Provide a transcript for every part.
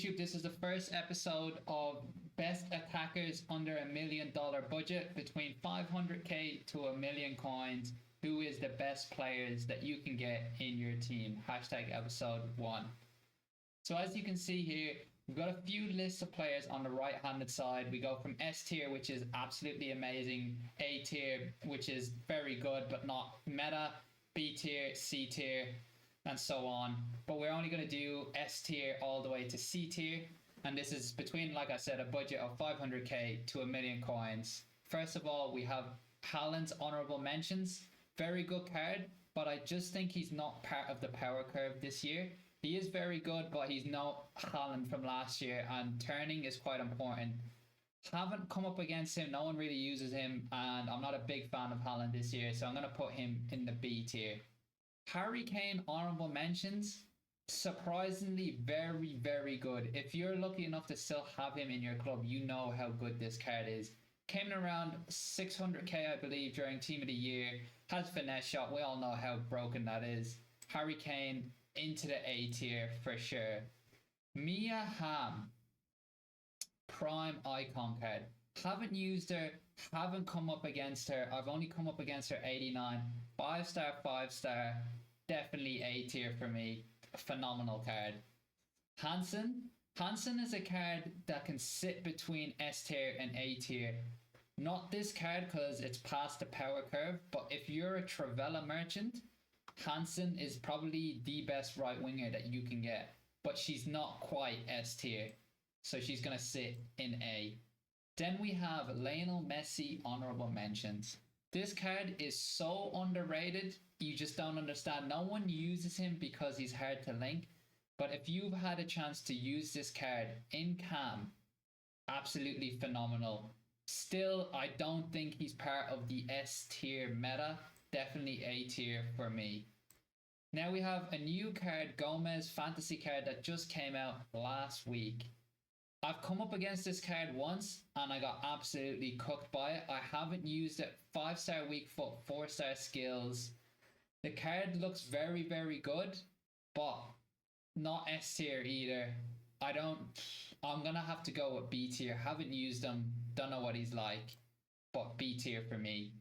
YouTube, this is the first episode of best attackers under $1 million budget between 500k to a million coins. Who is the best players that you can get in your team? Hashtag episode 1. So as you can see here, we've got a few lists of players on the right-handed side. We go from S tier, which is absolutely amazing, A tier, which is very good but not meta, B tier, C tier, and so on. But we're only going to do S tier all the way to C tier. And this is between, like I said, a budget of 500k to a million coins. First of all, we have Haaland's honorable mentions. Very good card, but I just think he's not part of the power curve this year. He is very good, but he's not Haaland from last year, and turning is quite important. Haven't come up against him. No one really uses him, and I'm not a big fan of Haaland this year, so I'm going to put him in the B tier. Harry Kane honorable mentions. Surprisingly very, very good. If you're lucky enough to still have him in your club, you know how good this card is. Came in around 600k, I believe, during Team of the Year. Has finesse shot. We all know how broken that is. Harry Kane into the A tier for sure. Mia Hamm, prime icon card. Haven't used her, haven't come up against her. I've only come up against her 89. 5-star, 5-star. Definitely A tier for me. Phenomenal card. Hansen is a card that can sit between S tier and A tier. Not this card because it's past the power curve, but if you're a Travella merchant, Hansen is probably the best right winger that you can get, but she's not quite S tier, so she's going to sit in A. Then we have Lionel Messi honorable mentions. This card is so underrated, you just don't understand. No one uses him because he's hard to link, but if you've had a chance to use this card in Cam, absolutely phenomenal. Still, I don't think he's part of the S tier meta. Definitely A tier for me. Now we have a new card, Gomez fantasy card, that just came out last week. I've come up against this card once and I got absolutely cooked by it. I haven't used it. 5-star weak foot, 4-star skills. The card looks very, very good, but not S tier either. I'm gonna have to go with B tier. Haven't used him, don't know what he's like, but B tier for me.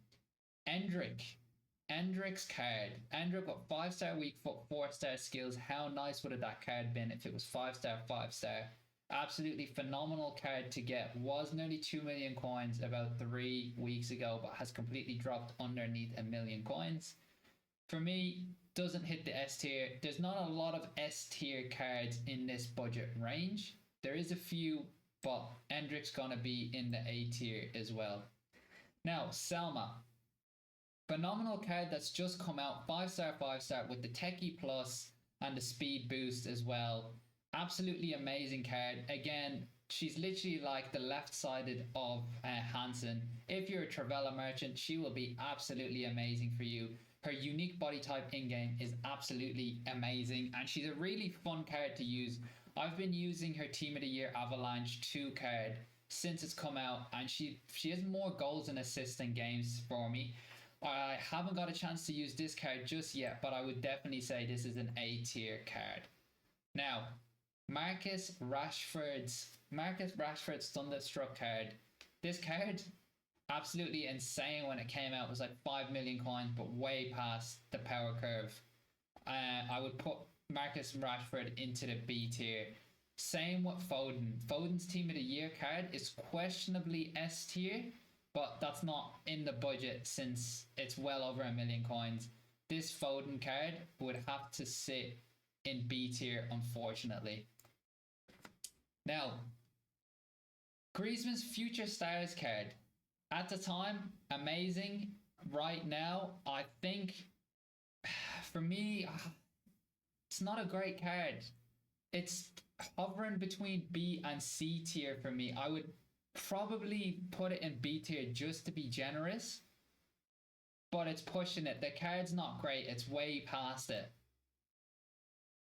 Endrick's card. Endrick got 5-star weak foot, 4-star skills. How nice would have that card been if it was 5-star, 5-star? Absolutely phenomenal card to get. Was nearly 2 million coins about 3 weeks ago, but has completely dropped underneath a million coins. For me, doesn't hit the S tier. There's not a lot of S tier cards in this budget range. There is a few, but Endrick's gonna be in the A tier as well. Now, Selma. Phenomenal card that's just come out. 5-star, 5-star with the Techie Plus and the Speed Boost as well. Absolutely amazing card. Again, she's literally like the left-sided of Hansen. If you're a Travella merchant, she will be absolutely amazing for you. Her unique body type in-game is absolutely amazing, and she's a really fun card to use. I've been using her Team of the Year Avalanche 2 card since it's come out, and she has more goals and assists than games for me. I haven't got a chance to use this card just yet, but I would definitely say this is an A tier card. Now, Marcus Rashford's Thunderstruck card. This card, absolutely insane when it came out. It was like 5 million coins, but way past the power curve. I would put Marcus Rashford into the B tier. Same with Foden. Foden's Team of the Year card is questionably S tier, but that's not in the budget since it's well over 1 million coins. This Foden card would have to sit in B tier, unfortunately. Now, Griezmann's Future Stars card. At the time, amazing. Right now, I think, for me, it's not a great card. It's hovering between B and C tier for me. I would probably put it in B tier just to be generous, but it's pushing it. The card's not great. It's way past it.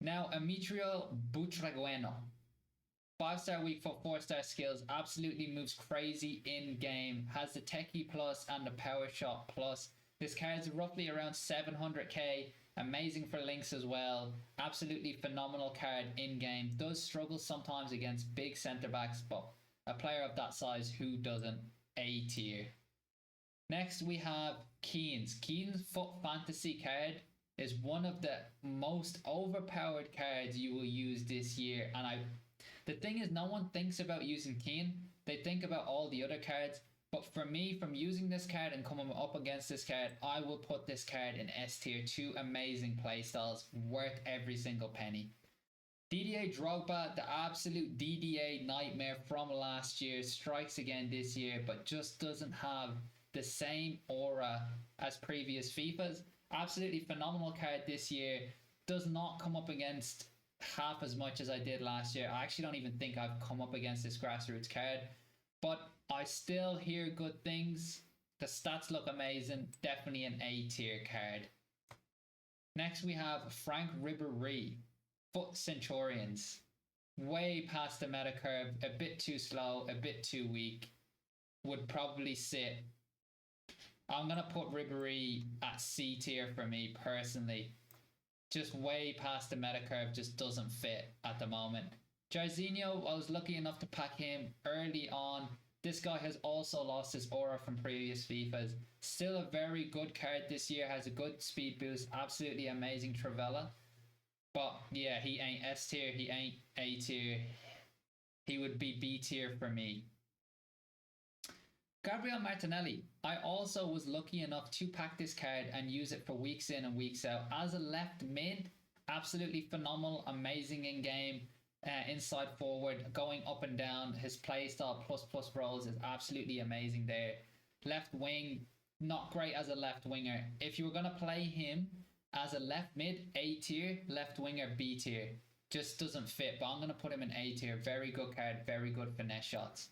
Now, Amitrio Butragueno. 5-star weak foot, 4-star skills. Absolutely moves crazy in game. Has the Techie Plus and the Power Shot Plus. This card's roughly around 700k. Amazing for links as well. Absolutely phenomenal card in game. Does struggle sometimes against big centre backs, but a player of that size, who doesn't? A tier. Next we have Keane's. Keane's Foot Fantasy card is one of the most overpowered cards you will use this year. And the thing is, no one thinks about using Keane. They think about all the other cards. But for me, from using this card and coming up against this card, I will put this card in S tier. 2 amazing playstyles, worth every single penny. Didier Drogba, the absolute DDA nightmare from last year, strikes again this year, but just doesn't have the same aura as previous FIFAs. Absolutely phenomenal card this year. Does not come up against half as much as I did last year. I actually don't even think I've come up against this grassroots card, but I still hear good things. The stats look amazing. Definitely an A tier card. Next we have Frank Ribéry, Foot Centurions. Way past the meta curve, a bit too slow, a bit too weak. Would probably sit. I'm going to put Ribéry at C tier for me personally. Just way past the meta curve, just doesn't fit at the moment. Jairzinho, I was lucky enough to pack him early on. This guy has also lost his aura from previous FIFAs. Still a very good card this year, has a good speed boost, absolutely amazing Trivela. But yeah, he ain't S tier, he ain't A tier. He would be B tier for me. Gabriel Martinelli. I also was lucky enough to pack this card and use it for weeks in and weeks out. As a left mid, absolutely phenomenal, amazing in game. Inside forward, going up and down, his playstyle plus rolls is absolutely amazing there. Left wing, not great as a left winger. If you were going to play him as a left mid, A tier, left winger, B tier. Just doesn't fit, but I'm going to put him in A tier. Very good card, very good finesse shots.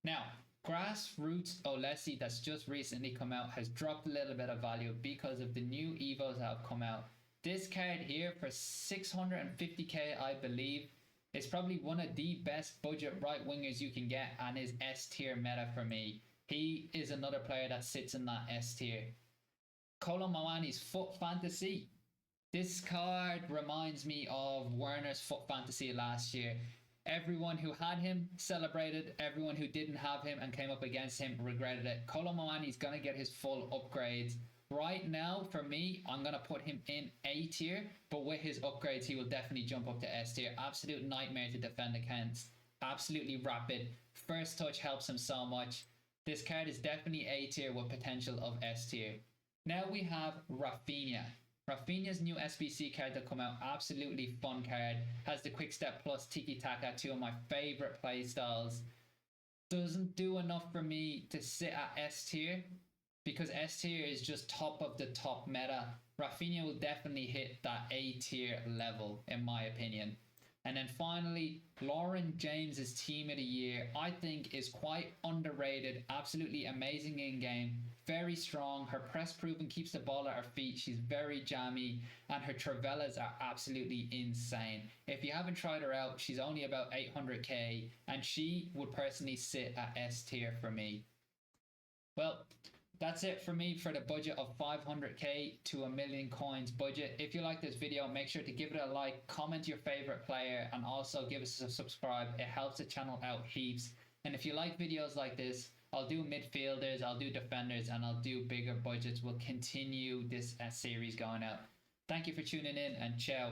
Now, Grassroots Olesi, that's just recently come out, has dropped a little bit of value because of the new Evos that have come out. This card here for 650k, I believe, is probably one of the best budget right wingers you can get and is S tier meta for me. He is another player that sits in that S tier. Kolo Muani's Foot Fantasy. This card reminds me of Werner's Foot Fantasy last year. Everyone who had him celebrated. Everyone who didn't have him and came up against him regretted it. Kolo Muani's going to get his full upgrades. Right now, for me, I'm going to put him in A tier, but with his upgrades, he will definitely jump up to S tier. Absolute nightmare to defend against. Absolutely rapid. First touch helps him so much. This card is definitely A tier with potential of S tier. Now we have Rafinha. Rafinha's new SBC card that come out, absolutely fun card. Has the Quick Step plus Tiki Taka, 2 of my favorite playstyles. Doesn't do enough for me to sit at S tier, because S tier is just top of the top meta. Rafinha will definitely hit that A tier level, in my opinion. And then finally, Lauren James's Team of the Year, I think is quite underrated. Absolutely amazing in game. Very strong. Her press proven keeps the ball at her feet. She's very jammy. And her Trivelas are absolutely insane. If you haven't tried her out, she's only about 800k. And she would personally sit at S tier for me. Well, that's it for me for the budget of 500k to a million coins budget. If you like this video, make sure to give it a like, comment your favorite player, and also give us a subscribe. It helps the channel out heaps. And if you like videos like this, I'll do midfielders, I'll do defenders, and I'll do bigger budgets. We'll continue this series going out. Thank you for tuning in, and ciao.